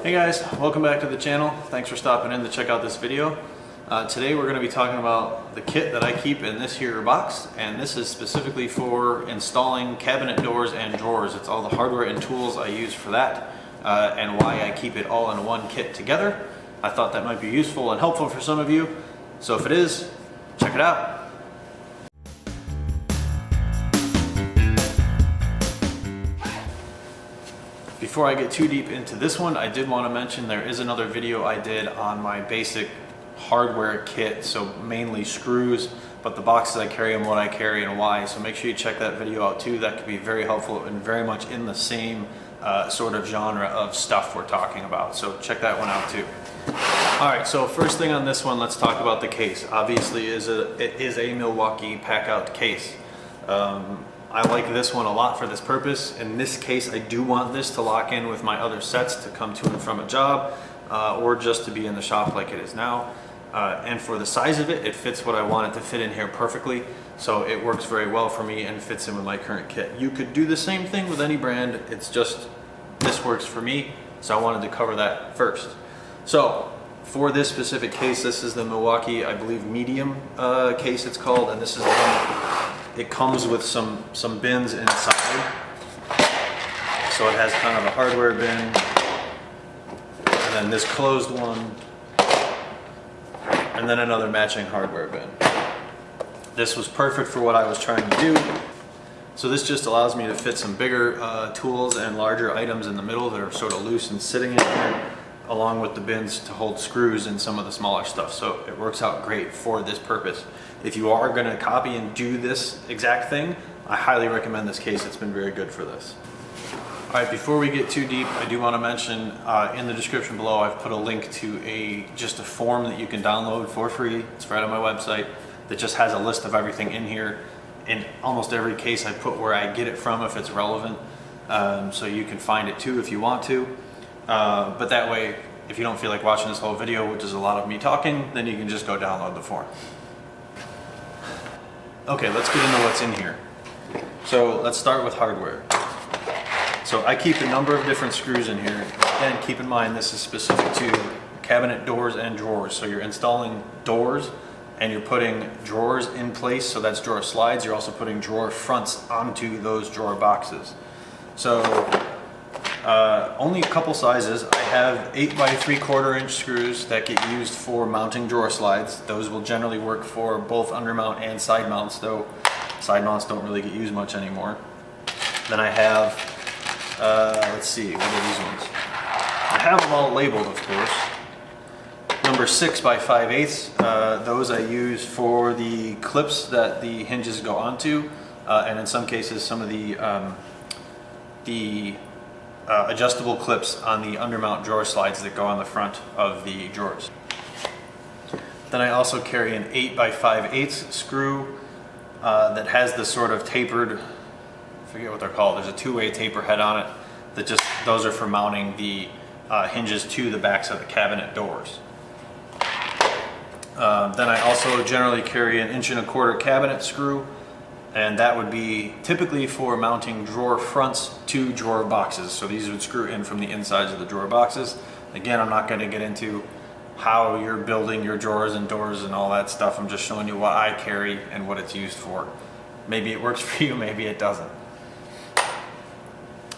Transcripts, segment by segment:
Hey guys, welcome back to the channel. Thanks for stopping in to check out this video. Today we're going to be talking about the kit that I keep in this here box, and this is specifically for installing cabinet doors and drawers. It's all the hardware and tools I use for that, and why I keep it all in one kit together. I thought that might be useful and helpful for some of you, so if it is, check it out. Before I get too deep into this one, I did want to mention there is another video I did on my basic hardware kit, so mainly screws, but the boxes I carry and what I carry and why, so make sure you check that video out too. That could be very helpful and very much in the same sort of genre of stuff we're talking about, so check that one out too. Alright, so first thing on this one, let's talk about the case. Obviously it is a Milwaukee pack-out case. I like this one a lot for this purpose. In this case, I do want this to lock in with my other sets to come to and from a job, or just to be in the shop like it is now. And for the size of it, it fits what I want it to fit in here perfectly. So it works very well for me and fits in with my current kit. You could do the same thing with any brand. It's just, this works for me. So I wanted to cover that first. So for this specific case, this is the Milwaukee, I believe, medium case it's called. And this is the one. It comes with some bins inside. So it has kind of a hardware bin, and then this closed one, and then another matching hardware bin. This was perfect for what I was trying to do. So this just allows me to fit some bigger tools and larger items in the middle that are sort of loose and sitting in here, along with the bins to hold screws and some of the smaller stuff. So it works out great for this purpose. If you are going to copy and do this exact thing, I highly recommend this case. It's been very good for this. All right, before we get too deep, I do want to mention in the description below, I've put a link to just a form that you can download for free. It's right on my website that just has a list of everything in here. In almost every case, I put where I get it from if it's relevant, so you can find it too if you want to. But that way, if you don't feel like watching this whole video, which is a lot of me talking, then you can just go download the form. Okay, let's get into what's in here. So let's start with hardware. So I keep a number of different screws in here. Again, keep in mind this is specific to cabinet doors and drawers. So you're installing doors and you're putting drawers in place, so that's drawer slides. You're also putting drawer fronts onto those drawer boxes. So only a couple sizes. I have 8 by 3/4 inch screws that get used for mounting drawer slides. Those will generally work for both undermount and side mounts, though side mounts don't really get used much anymore. Then I have, let's see, what are these ones? I have them all labeled, of course. Number 6 by 5/8. Those I use for the clips that the hinges go onto, and in some cases some of the adjustable clips on the undermount drawer slides that go on the front of the drawers. Then I also carry an 8 by 5/8 screw that has the sort of tapered, I forget what they're called, there's a two-way taper head on it, that just, those are for mounting the hinges to the backs of the cabinet doors. Then I also generally carry an 1¼ inch cabinet screw, and that would be typically for mounting drawer fronts to drawer boxes. So these would screw in from the insides of the drawer boxes. Again, I'm not going to get into how you're building your drawers and doors and all that stuff. I'm just showing you what I carry and what it's used for. Maybe it works for you, maybe it doesn't.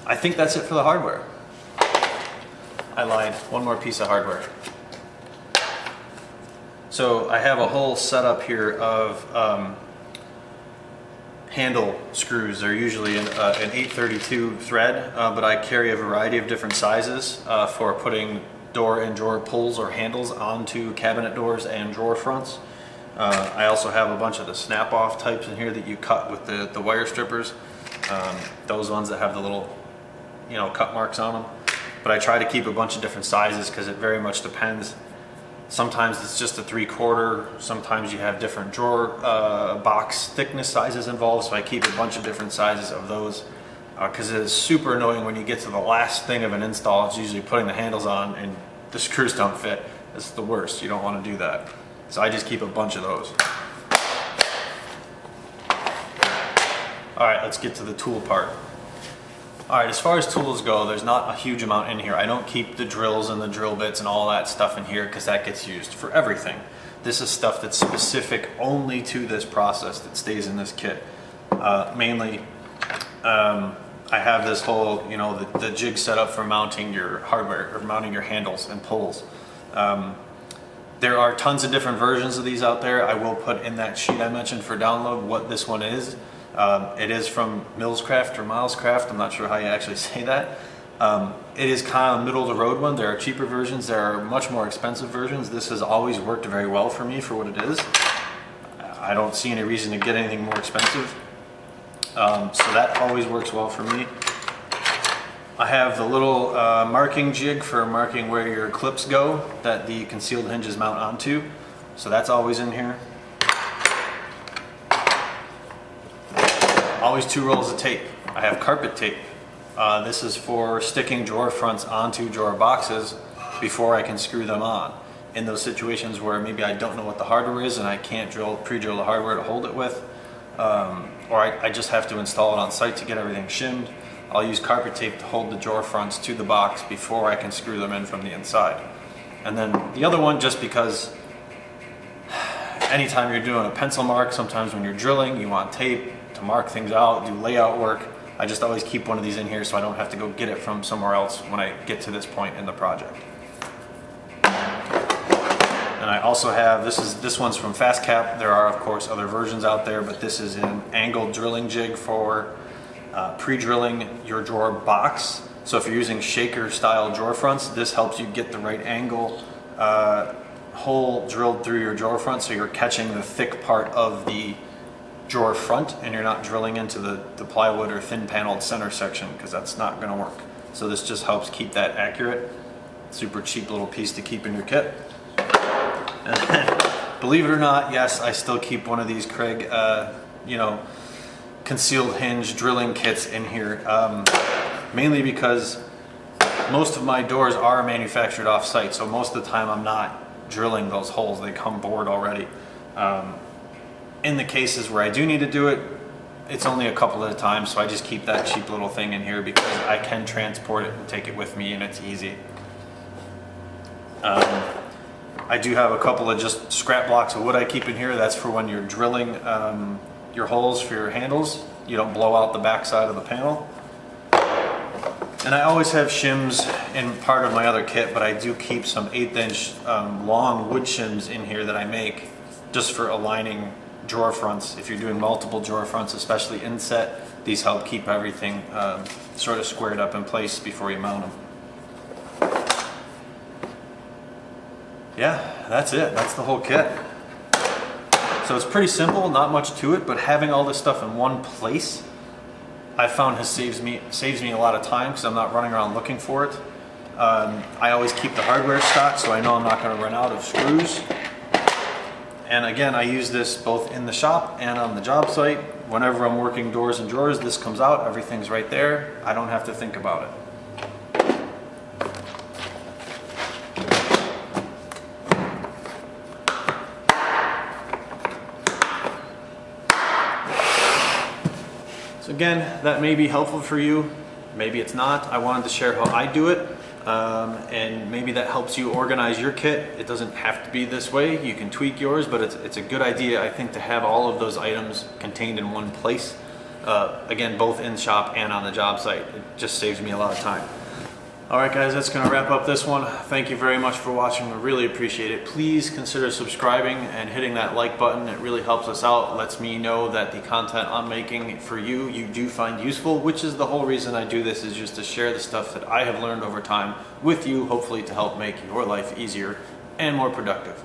I think that's it for the hardware. I lied, one more piece of hardware. So I have a whole setup here of handle screws. They're usually an 832 thread, but I carry a variety of different sizes for putting door and drawer pulls or handles onto cabinet doors and drawer fronts. I also have a bunch of the snap-off types in here that you cut with the wire strippers. Those ones that have the little, cut marks on them. But I try to keep a bunch of different sizes because it very much depends. Sometimes it's just a 3/4, sometimes you have different drawer box thickness sizes involved, so I keep a bunch of different sizes of those because it is super annoying when you get to the last thing of an install. It's usually putting the handles on and the screws don't fit. It's the worst, you don't want to do that. So I just keep a bunch of those. Alright, let's get to the tool part. All right, as far as tools go, there's not a huge amount in here. I don't keep the drills and the drill bits and all that stuff in here because that gets used for everything. This is stuff that's specific only to this process that stays in this kit. Mainly, I have this whole, you know, the jig set up for mounting your hardware or mounting your handles and pulls. There are tons of different versions of these out there. I will put in that sheet I mentioned for download what this one is. It is from Millscraft or Milescraft. I'm not sure how you actually say that. It is kind of middle of the road one. There are cheaper versions. There are much more expensive versions. This has always worked very well for me for what it is. I don't see any reason to get anything more expensive. So that always works well for me. I have the little marking jig for marking where your clips go that the concealed hinges mount onto. So that's always in here. Always 2 rolls of tape. I have carpet tape. This is for sticking drawer fronts onto drawer boxes before I can screw them on. In those situations where maybe I don't know what the hardware is and I can't pre-drill the hardware to hold it with, or I just have to install it on site to get everything shimmed, I'll use carpet tape to hold the drawer fronts to the box before I can screw them in from the inside. And then the other one, just because anytime you're doing a pencil mark, sometimes when you're drilling, you want tape to mark things out, do layout work. I just always keep one of these in here so I don't have to go get it from somewhere else when I get to this point in the project. And I also have, this one's from FastCap. There are of course other versions out there, but this is an angled drilling jig for pre-drilling your drawer box. So if you're using shaker style drawer fronts, this helps you get the right angle hole drilled through your drawer front so you're catching the thick part of the drawer front and you're not drilling into the plywood or thin paneled center section, because that's not going to work. So this just helps keep that accurate. Super cheap little piece to keep in your kit. And then, believe it or not, yes, I still keep one of these Craig you know, concealed hinge drilling kits in here, mainly because most of my doors are manufactured off site, so most of the time I'm not drilling those holes. They come bored already. In the cases where I do need to do it, it's only a couple at a time, so I just keep that cheap little thing in here because I can transport it and take it with me and it's easy. I do have a couple of just scrap blocks of wood I keep in here. That's for when you're drilling your holes for your handles. You don't blow out the back side of the panel. And I always have shims in part of my other kit, but I do keep some 1/8 inch long wood shims in here that I make just for aligning drawer fronts. If you're doing multiple drawer fronts, especially inset, these help keep everything sort of squared up in place before you mount them. Yeah, that's it. That's the whole kit. So it's pretty simple, not much to it, but having all this stuff in one place, I found saves me a lot of time because I'm not running around looking for it. I always keep the hardware stock, so I know I'm not going to run out of screws. And again, I use this both in the shop and on the job site. Whenever I'm working doors and drawers, this comes out, everything's right there. I don't have to think about it. So again, that may be helpful for you, maybe it's not. I wanted to share how I do it, and maybe that helps you organize your kit. It doesn't have to be this way, you can tweak yours, but it's a good idea, I think, to have all of those items contained in one place. Again, both in shop and on the job site. It just saves me a lot of time. Alright guys, that's going to wrap up this one. Thank you very much for watching. I really appreciate it. Please consider subscribing and hitting that like button. It really helps us out. Lets me know that the content I'm making for you do find useful, which is the whole reason I do this, is just to share the stuff that I have learned over time with you, hopefully to help make your life easier and more productive.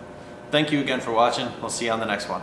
Thank you again for watching. We'll see you on the next one.